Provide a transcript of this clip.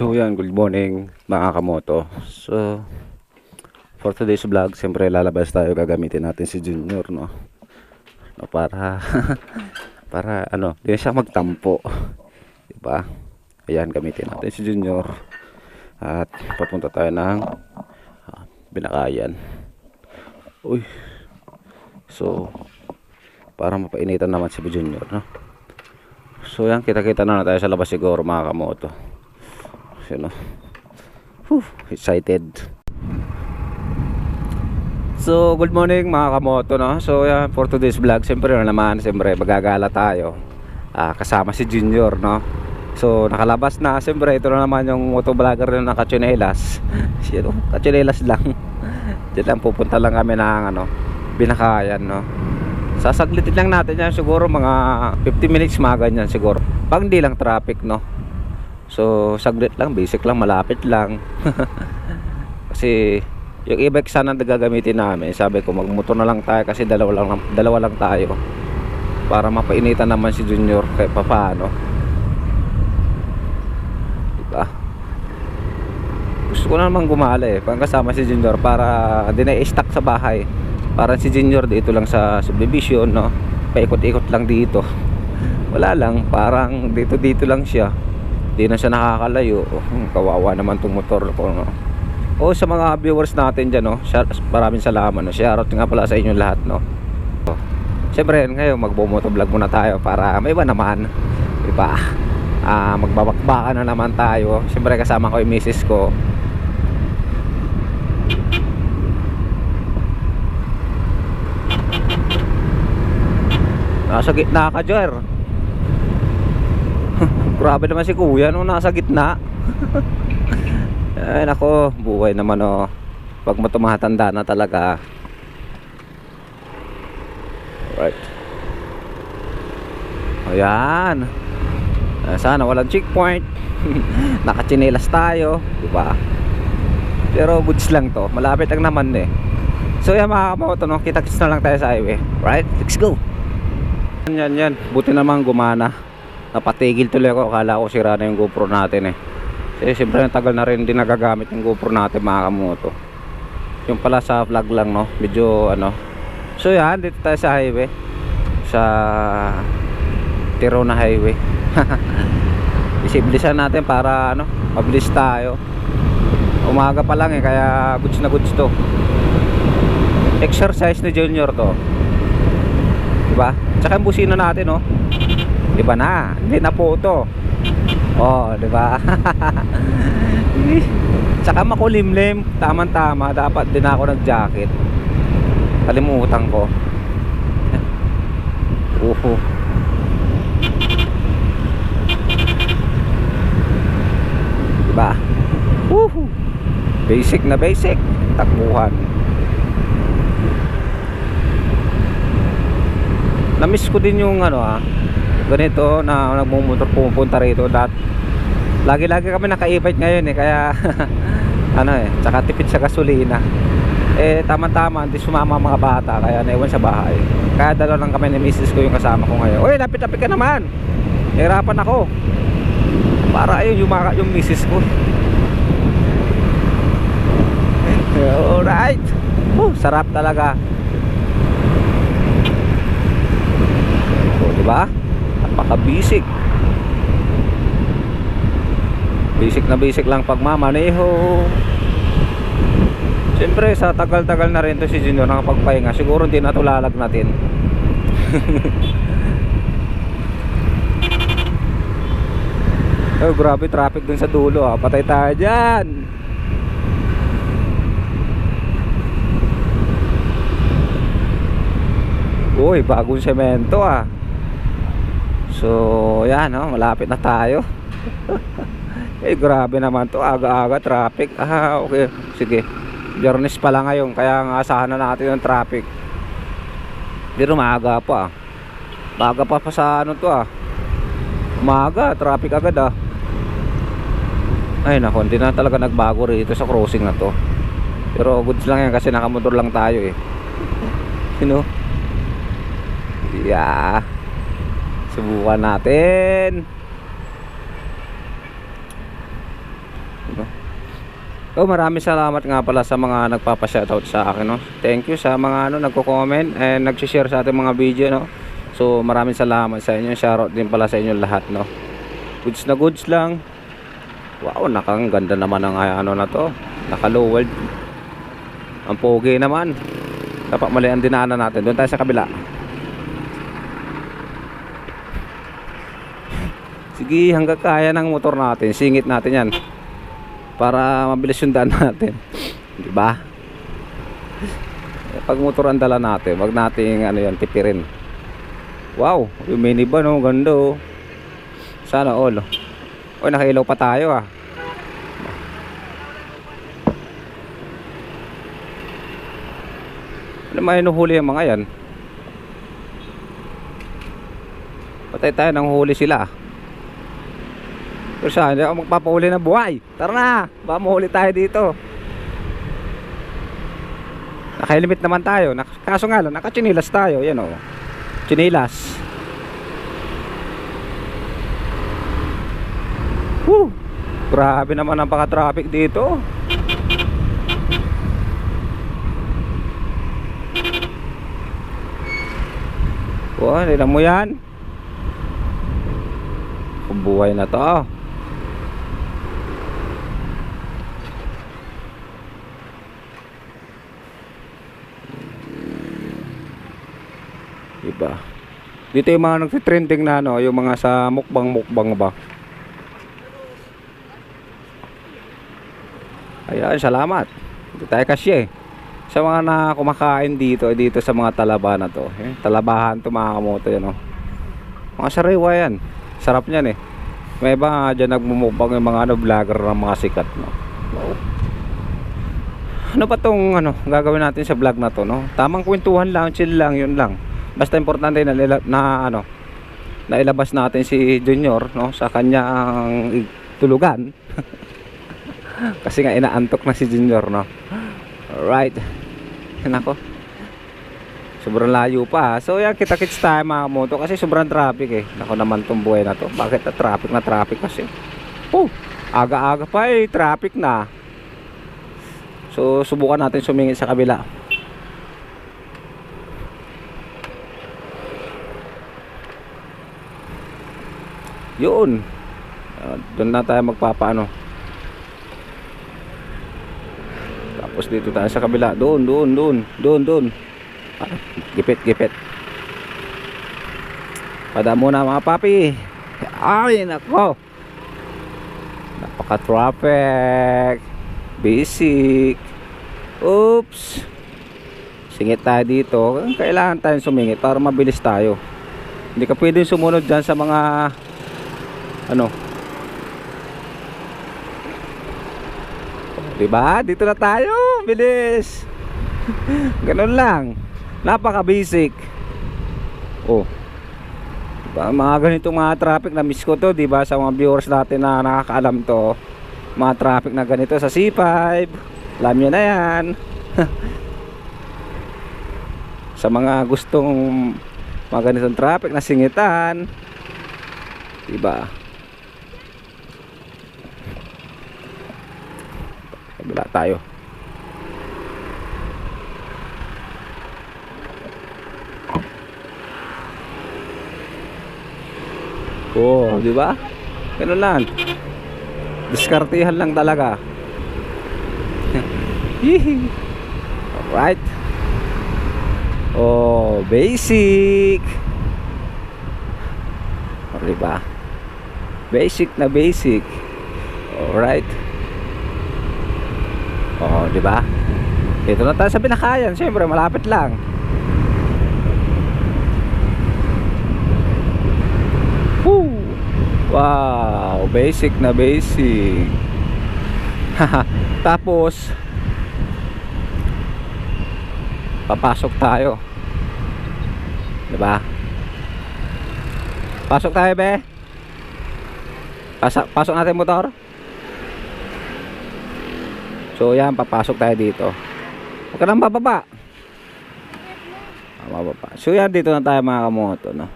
So yan, good morning mga kamoto. So for today's vlog, siyempre lalabas tayo, gagamitin natin si Junior, no, para para ano, di na siya magtampo, diba? Ayan, gamitin natin si Junior at papunta tayo ng Binakayan. Uy, so para mapainitan naman si Junior, no. So yan, kita-kita na tayo sa labas siguro mga kamoto. So, no? Excited. So good morning mga kamoto, no. So yan, for today's vlog, siyempre magagala tayo, kasama si Junior, no. So nakalabas na, siyempre ito na naman yung motovlogger na nakatsinelas. Sino? Katsinelas lang. Diyan lang, pupunta lang kami ng Binakayan, no. Sasaglitin lang natin yan, siguro mga 50 minutes, mga ganyan siguro, pag hindi lang traffic, no. So saglit lang, basic lang, malapit lang. Kasi yung e-bike sana na gagamitin namin, sabi ko magmotor na lang tayo kasi dalawa lang tayo, para mapainitan naman si Junior kahit papaano, diba? Gusto ko na naman gumala pag kasama si Junior, para di na i-stuck sa bahay. Para si Junior dito lang sa subdivision, no, paikot-ikot lang dito. Wala lang, parang dito lang siya, di na siya nakakalayo. Kawawa naman tong motor ko, no. O sa mga viewers natin dyan, no, maraming salamat, no. Shoutout nga pala sa inyo lahat, no. Siyempre ngayon magbo-motovlog muna tayo para may iba naman, diba? Magbabakbakan na naman tayo. Siyempre kasama ko yung misis ko. Nasa gitna ka, Jer. Grabe naman si kuya nung nasa gitna. Ay nako, buhay naman, oh, pag matumatanda na talaga. Alright. Ayan, sana walang checkpoint. Nakachinelas tayo, diba? Pero goods lang to, malapit lang naman So yan mga kamoto, no, kita-kits na lang tayo sa highway. Right, let's go. Yan, buti naman gumana. Napatigil tuloy ako, akala ko sira na yung GoPro natin Kasi siyempre tagal na rin din nagagamit yung GoPro natin mga kamoto. Yung pala sa vlog lang, no, medyo So yan, dito tayo sa highway, sa Tirona Highway. Isibilisan natin para mabilis tayo. Umaga pa lang kaya goods na goods to. Exercise ni Junior to, diba? Tsaka yung busina natin, no, iba na, hindi na photo. Oh, diba? Tsaka makulimlim, tama, dapat din ako nag-jacket. Kalimutan ko. Diba? Basic na basic takbuhan. Namiss ko din yung ganito na nagmumotor pupunta rito. Lagi kami naka-e-bike ngayon kaya tsaka tipid sa gasolina. Tama-tama, hindi sumama mga bata kaya naiwan sa bahay. Kaya dalawa lang kami ni misis ko yung kasama ko ngayon. Uy, lapit-lapit ka naman, hirapan ako. Para ayun yung misis ko. Alright, sarap talaga. Diba? Napaka-basic. Basic na basic lang pagmamaneho. Siyempre sa tagal-tagal na rin to si Junior nakapagpahinga, siguro hindi na ito lalagnatin. Oh, grabe traffic dun sa dulo, patay tayo dyan. Uy, bagong semento So yan, malapit na tayo. Grabe naman to, aga-aga traffic. Okay, sige, Biyernes pa lang ngayon, kaya nga asahan na natin yung traffic. Pero maaga pa. Maaga pa sa umaga, traffic agad Ay nako, hindi na talaga nagbago rito sa crossing na to. Pero goods lang yan kasi nakamotor lang tayo Yeah, subukan natin. Diba? Oh, maraming salamat nga pala sa mga nagpapa-shoutout sa akin, no. Thank you sa mga nagko-comment and nag-share sa ating mga video, no. So maraming salamat sa inyo. Shoutout din pala sa inyo lahat, no. Goods na goods lang. Wow, nakakaganda naman ang ano na to. Naka-low world. Ang pogi naman. Dapat mali ang dinaanan natin. Doon tayo sa kabila. Sige, hanggang kaya ng motor natin, singit natin yan para mabilis yung daan natin. Diba? Pag motor ang dala natin, wag nating ano yan, tipirin. Wow, yung minivan, oh, ganda, oh. Sana all. Oy, nakailaw pa tayo, ah. Ano may nuhuli yung mga yan? Patay tayo nang huli sila. Pero saan, hindi ako magpapahuli ng buhay. Tara na, baka mahuli tayo dito. Naka-helmet naman tayo. Kaso nga lang, naka-chinilas tayo. Yan, oh. Chinilas. Woo! Grabe naman ang paka-traffic dito. Wow, hindi mo yan. Buhay na to. Diba? Dito yung mga nagtitrending na ano, yung mga sa mukbang ba. Ayan, salamat. Dito tayo kasi sa mga na kumakain dito sa mga talaba na to. Talabahan to mga kamoto yan, oh. Mga sariwa yan. Sarap niyan, eh. May iba dyan nagmumukbang yung mga ano, vlogger ng mga sikat, no. Wow. Ano pa tong ano gagawin natin sa vlog na to, no? Tamang kwentuhan lang, chill lang, yun lang. Basta importante na ano, nailabas natin si Junior, no, sa kanyang tulugan. Kasi nga inaantok na si Junior, no. Alright. Nako. Sobrang layo pa. So yan, kita-kits tayo mga moto kasi sobrang traffic, eh. Nako naman tong buhay na to. Bakit na traffic kasi? Oh, aga-aga pa, eh, traffic na. So subukan natin sumingit sa kabila. Yun. Doon na tayo magpapaano. Tapos dito tayo sa kabila. Doon. Gipit. Pada muna mga papi. Ay, nako. Napaka-traffic. Basic. Oops. Singit tayo dito. Kailangan tayong sumingit para mabilis tayo. Hindi ka pwedeng sumunod dyan sa mga ano. Diba? Dito na tayo. Bilis. Ganun lang. Napaka basic. Oh. Diba? Mga ganitong mga traffic na miss ko to, diba? Sa mga viewers natin na nakakaalam to. Mga traffic na ganito sa C5. Alam nyo na yan. Sa mga gustong mga ganitong traffic na singitan. Diba? Kabila tayo. Oh, di ba? Ganun lang. Diskartihan lang talaga. Alright. Oh, basic. Oh, di ba? Basic na basic. Alright. Oh, di ba? Dito na tayo sa Binakayan. Siyempre, malapit lang. Woo! Wow, basic na basic. Tapos papasok tayo. Di ba? Pasok tayo, be. Pasok natin motor. So yan, papasok tayo dito. Huwag ka nang bababa. Bababa. So yan, dito na tayo mga kamoto, no.